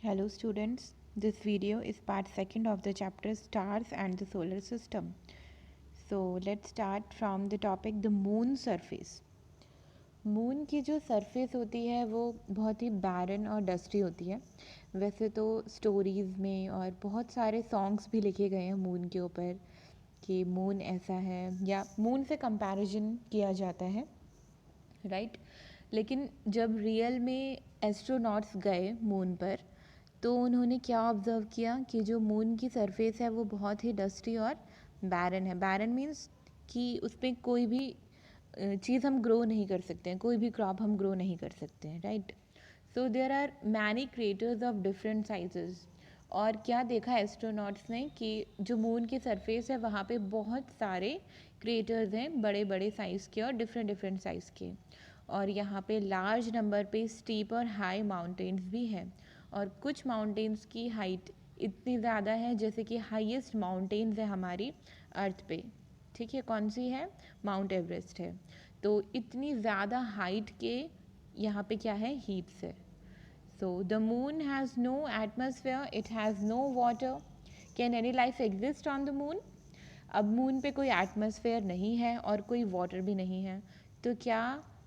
Hello students, this video is part second of the chapter Stars and the Solar System. So let's start from the topic the moon surface. Moon की जो surface होती है वो बहुत ही बैरन और dusty होती है। वैसे तो स्टोरीज़ में और बहुत सारे सॉन्ग्स भी लिखे गए हैं मून के ऊपर कि मून ऐसा है या मून से कंपैरिजन किया जाता है, राइट। लेकिन जब रियल में एस्ट्रोनॉट्स गए मून पर तो उन्होंने क्या ऑब्ज़र्व किया कि जो मून की सरफेस है वो बहुत ही डस्टी और बैरन है। बैरन मीन्स कि उस पर कोई भी चीज़ हम ग्रो नहीं कर सकते हैं, कोई भी क्रॉप हम ग्रो नहीं कर सकते हैं, right. So there are many craters of different sizes. और क्या देखा एस्ट्रोनॉट्स ने कि जो मून की सरफेस है वहाँ पे बहुत सारे क्रेटर्स हैं, बड़े बड़े साइज़ के और डिफरेंट डिफरेंट साइज़ के। और यहाँ पे लार्ज नंबर पे स्टीप और हाई माउंटेन्स भी हैं। और कुछ माउंटेन्स की हाइट इतनी ज़्यादा है जैसे कि हाईएस्ट माउंटेन्स है हमारी अर्थ पे, ठीक है। कौन सी है? माउंट एवरेस्ट है। तो इतनी ज़्यादा हाइट के यहाँ पे क्या है? हीप्स है। So the moon has no atmosphere, it has no water. Can any life exist on the moon? अब मून पे कोई एटमॉस्फेयर नहीं है और कोई वाटर भी नहीं है, तो क्या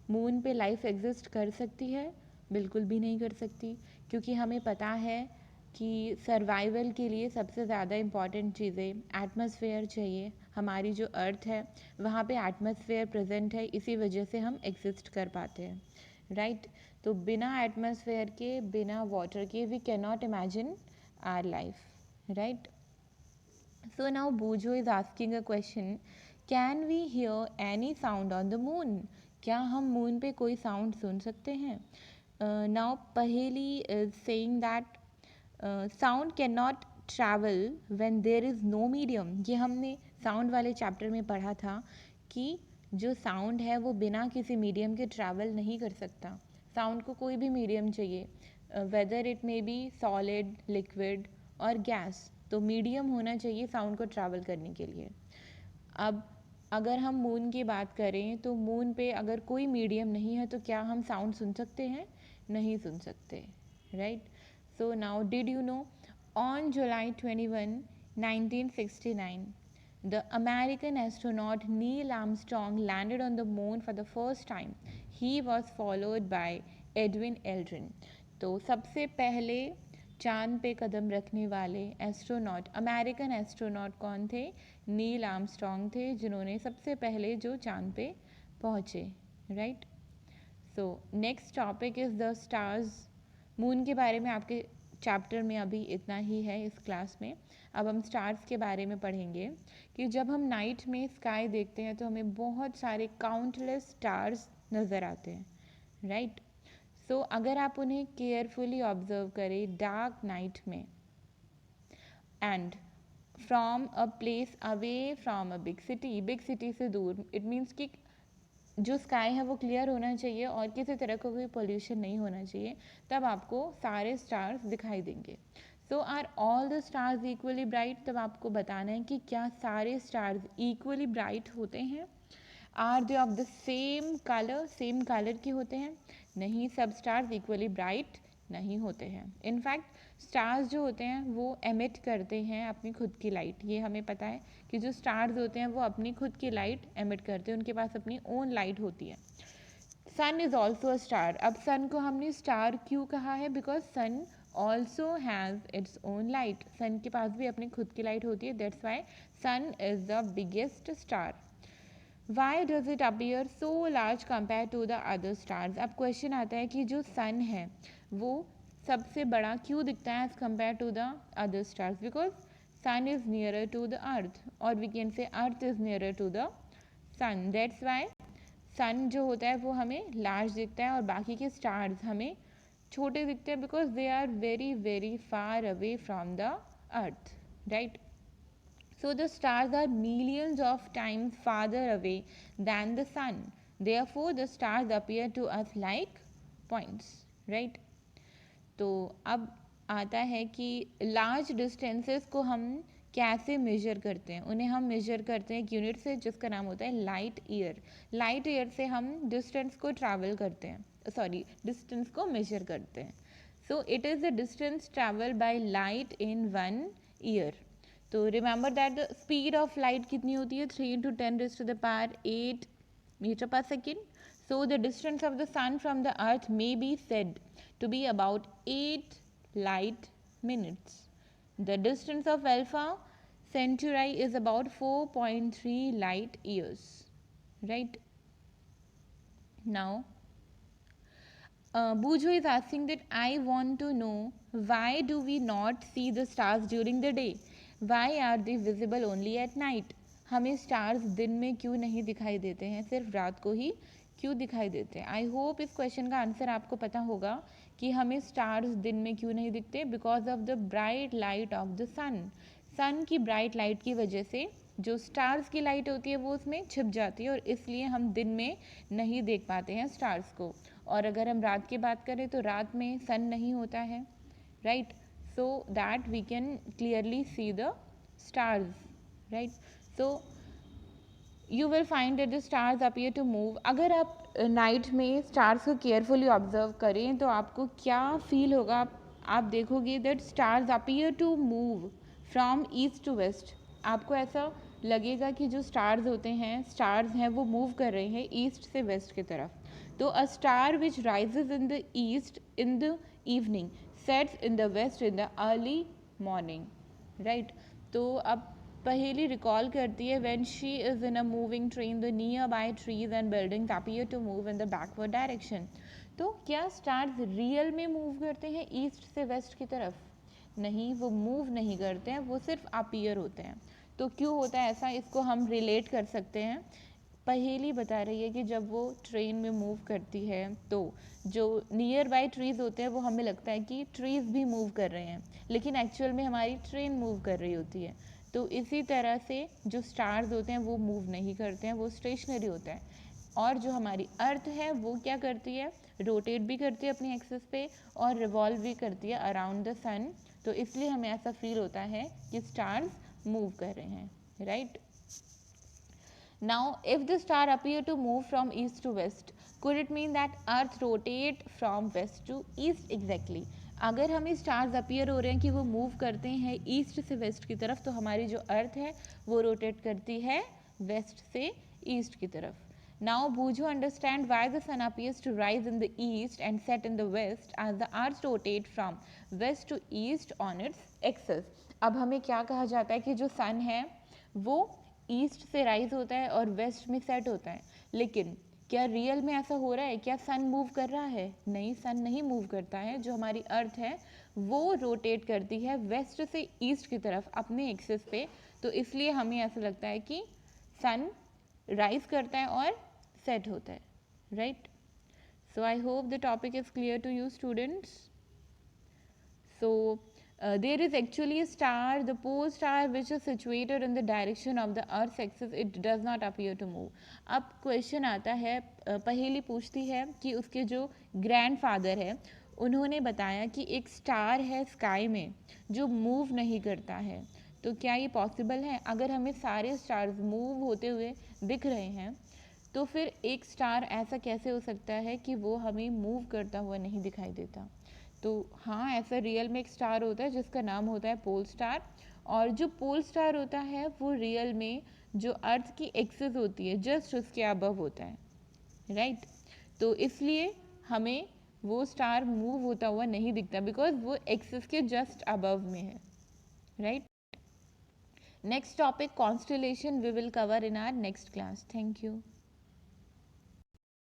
मून पे लाइफ एग्जिस्ट कर सकती है? बिल्कुल भी नहीं कर सकती, क्योंकि हमें पता है कि सर्वाइवल के लिए सबसे ज़्यादा इम्पॉर्टेंट चीज़ें एटमॉस्फेयर चाहिए। हमारी जो अर्थ है वहाँ पे एटमॉस्फेयर प्रेजेंट है, इसी वजह से हम एग्जिस्ट कर पाते हैं, राइट। तो बिना एटमॉस्फेयर के, बिना वाटर के we can not imagine our life, right. So now Bojo is asking a question, can we hear any sound on the moon? क्या हम मून पे कोई साउंड सुन सकते हैं? Now Paheli is saying that sound cannot travel when there is no medium. ये हमने sound वाले chapter में पढ़ा था कि जो साउंड है वो बिना किसी मीडियम के ट्रैवल नहीं कर सकता। साउंड को कोई भी मीडियम चाहिए, whether it may be solid, liquid और गैस। तो मीडियम होना चाहिए साउंड को ट्रैवल करने के लिए। अब अगर हम मून की बात करें तो मून पे अगर कोई मीडियम नहीं है तो क्या हम साउंड सुन सकते हैं? नहीं सुन सकते, right. So now did you know, on July 21, 1969 the American astronaut Neil Armstrong landed on the moon for the first time. He was followed by Edwin Aldrin. तो सबसे पहले चांद पे कदम रखने वाले एस्ट्रोनॉट, अमेरिकन एस्ट्रोनॉट कौन थे? नील आर्मस्ट्रॉन्ग थे, जिन्होंने सबसे पहले जो चांद पे पहुँचे, right. So next topic is the stars. Moon के बारे में आपके चैप्टर में अभी इतना ही है इस क्लास में। अब हम स्टार्स के बारे में पढ़ेंगे कि जब हम नाइट में स्काई देखते हैं तो हमें बहुत सारे काउंटलेस स्टार्स नज़र आते हैं, राइट। सो अगर आप उन्हें केयरफुली ऑब्जर्व करें डार्क नाइट में and from a place away from a big city से दूर, इट मीन्स कि जो स्काई है वो क्लियर होना चाहिए और किसी तरह का कोई पोल्यूशन नहीं होना चाहिए, तब आपको सारे स्टार्स दिखाई देंगे। So are all the stars equally bright? तब आपको बताना है कि क्या सारे स्टार्स इक्वली ब्राइट होते हैं? Are they of the same colour के होते हैं? नहीं, सब स्टार्स इक्वली ब्राइट नहीं होते हैं। इनफैक्ट स्टार्स जो होते हैं वो एमिट करते हैं अपनी खुद की लाइट। ये हमें पता है कि जो स्टार्स होते हैं वो अपनी खुद की लाइट एमिट करते हैं, उनके पास अपनी ओन लाइट होती है। Sun is also a star. अब सन को हमने स्टार क्यों कहा है? Because sun also has its own light. Sun के पास भी अपनी खुद की लाइट होती है, that's why sun is the biggest star. Why does it appear so large compare to the other stars? अब क्वेश्चन आता है कि जो सन है वो सबसे बड़ा क्यों दिखता है as compare to the other stars? Because sun is nearer to the earth, और we can say earth is nearer to the sun, that's why sun जो होता है वो हमें लार्ज दिखता है और बाकी के स्टार्स हमें छोटे दिखते हैं, because they are very very far away from the earth, right. So the stars are millions of times farther away than the sun. Therefore, the stars appear to us like points, right? तो अब आता है कि large distances को हम कैसे major करते हैं? उन्हें हम मेजर करते हैं एक यूनिट से जिसका नाम होता है लाइट ईयर। लाइट ईयर से हम डिस्टेंस को ट्रैवल करते हैं, डिस्टेंस को मेजर करते हैं। So it is the distance traveled by light in 1 year. तो remember that the speed of light कितनी होती है 3 into 10 raised to the power 8 meter per second. So the distance of the sun from the earth may be said to be about 8 light minutes. The distance of Alpha Centauri is about 4.3 light years. Right? Now Bujo is asking that I want to know why do we not see the stars during the day? Why are they visible only at night? हमें stars दिन में क्यों नहीं दिखाई देते हैं, सिर्फ रात को ही क्यों दिखाई देते हैं? आई होप इस क्वेश्चन का आंसर आपको पता होगा कि हमें स्टार्स दिन में क्यों नहीं दिखते. Because of the bright light of the sun की ब्राइट लाइट की वजह से जो स्टार्स की लाइट होती है वो उसमें छिप जाती है और इसलिए हम दिन में नहीं देख पाते हैं स्टार्स को. और अगर हम रात की बात करें तो रात में सन नहीं होता है, right, so that we can clearly see the stars, right. So you will find that the stars appear to move. अगर आप नाइट में स्टार्स को केयरफुली ऑब्जर्व करें तो आपको क्या फील होगा, आप देखोगे that stars appear to move from east to west. आपको ऐसा लगेगा कि जो स्टार्स होते हैं, स्टार्स हैं, वो मूव कर रहे हैं ईस्ट से वेस्ट की तरफ. तो a star which rises in the east in the evening sets in the west in the early morning, right. तो अब पहेली रिकॉल करती है when she is in a moving train the nearby trees and buildings appear to move in the backward direction. तो क्या stars real में move करते हैं ईस्ट से वेस्ट की तरफ? नहीं, वो मूव नहीं करते हैं, वो सिर्फ अपीयर होते हैं. तो क्यों होता है ऐसा, इसको हम रिलेट कर सकते हैं. पहेली बता रही है कि जब वो ट्रेन में मूव करती है तो जो नियर बाय ट्रीज़ होते हैं वो हमें लगता है कि ट्रीज़ भी मूव कर रहे हैं, लेकिन एक्चुअल में हमारी ट्रेन मूव कर रही होती है. तो इसी तरह से जो स्टार्स होते हैं वो मूव नहीं करते हैं, वो स्टेशनरी होता है. और जो हमारी अर्थ है वो क्या करती है, रोटेट भी करती है अपनी एक्सिस पे और रिवॉल्व भी करती है अराउंड द सन. तो इसलिए हमें ऐसा फील होता है कि स्टार्स मूव कर रहे हैं, right. Now, if the star appear to move from east to west, could it mean that Earth rotate from west to east exactly? अगर हमें स्टार्स अपीयर हो रहे हैं कि वो मूव करते हैं ईस्ट से वेस्ट की तरफ, तो हमारी जो अर्थ है वो रोटेट करती है वेस्ट से ईस्ट की तरफ. Now, Bhujo understand why the sun appears to rise in the east and set in the west as the earth rotate from west to east on its axis. अब हमें क्या कहा जाता है कि जो सन है वो ईस्ट से राइज होता है और वेस्ट में सेट होता है, लेकिन क्या रियल में ऐसा हो रहा है? क्या सन मूव कर रहा है? नहीं, सन नहीं मूव करता है. जो हमारी अर्थ है वो रोटेट करती है वेस्ट से ईस्ट की तरफ अपने एक्सिस पे. तो इसलिए हमें ऐसा लगता है कि सन राइज करता है और सेट होता है, right. So I hope the topic is clear to you students. So there is actually a star, the pole star, which is situated in the direction of the earth's axis. It does not appear to move. अब question आता है, पहेली पूछती है कि उसके जो grandfather है उन्होंने बताया कि एक स्टार है स्काई में जो मूव नहीं करता है. तो क्या ये पॉसिबल है? अगर हमें सारे स्टार्स मूव होते हुए दिख रहे हैं तो फिर एक स्टार ऐसा कैसे हो सकता है कि वो हमें मूव करता हुआ नहीं दिखाई देता? तो हाँ, ऐसा रियल में एक स्टार होता है जिसका नाम होता है पोल स्टार. और जो पोल स्टार होता है वो रियल में जो अर्थ की एक्सिस होती है जस्ट उसके अबव होता है, राइट. तो इसलिए हमें वो स्टार मूव होता हुआ नहीं दिखता बिकॉज वो एक्सिस के जस्ट अबव में है, right. Next topic constellation we will cover in our next class. Thank you.